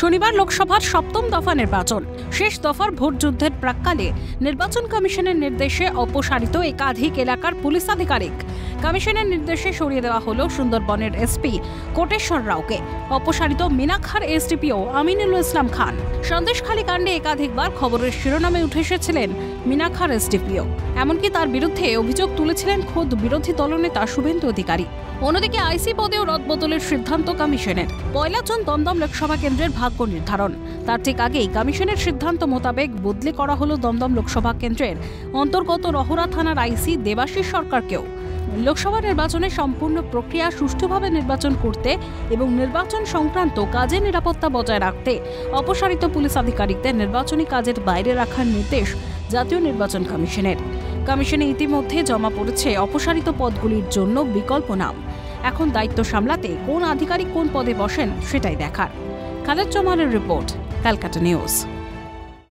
শনিবার লোকসভার সপ্তম দফা নির্বাচন। শেষ দফার ভোট যুদ্ধের প্রাক্কালে নির্বাচন কমিশনের নির্দেশে অপসারিত একাধিক এলাকার পুলিশ আধিকারিক। কমিশনের নির্দেশে সরিয়ে দেওয়া হলো সুন্দরবনের এসপি কোটেশ্বর রাওকে, অপসারিত মিনাখার এসডিপিও আমিনুল ইসলাম খান। সন্দেশখালী কাণ্ডে একাধিকবার খবরের শিরোনামে উঠে এসেছিলেন মিনাখার এসডিপিও, এমনকি তার বিরুদ্ধে অভিযোগ তুলেছিলেন খোদ বিরোধী দলনেতা শুভেন্দু অধিকারী। অন্যদিকে আইসি পদেও রদবদলের সিদ্ধান্ত কমিশনের। ১ জুন দমদম লোকসভা কেন্দ্রের ভাগ্য নির্ধারণ। তার ঠিক আগেই কমিশনের সিদ্ধান্ত মোতাবেক বদলি করা হলো দমদম লোকসভা কেন্দ্রের অন্তর্গত রহরা থানার আইসি দেবাশিস সরকারকেও। লোকসভা নির্বাচনের সম্পূর্ণ প্রক্রিয়া সুষ্ঠুভাবে নির্বাচন করতে এবং নির্বাচন সংক্রান্ত কাজে নিরাপত্তা বজায় রাখতে অপসারিত পুলিশ আধিকারিকদের নির্বাচনী কাজের বাইরে রাখার নির্দেশ জাতীয় নির্বাচন কমিশনের। কমিশনে ইতিমধ্যে জমা পড়েছে অপসারিত পদগুলির জন্য বিকল্প নাম। এখন দায়িত্ব সামলাতে কোন আধিকারিক কোন পদে বসেন সেটাই দেখার। খালেদ চৌমানের রিপোর্ট, ক্যালকাটা নিউজ।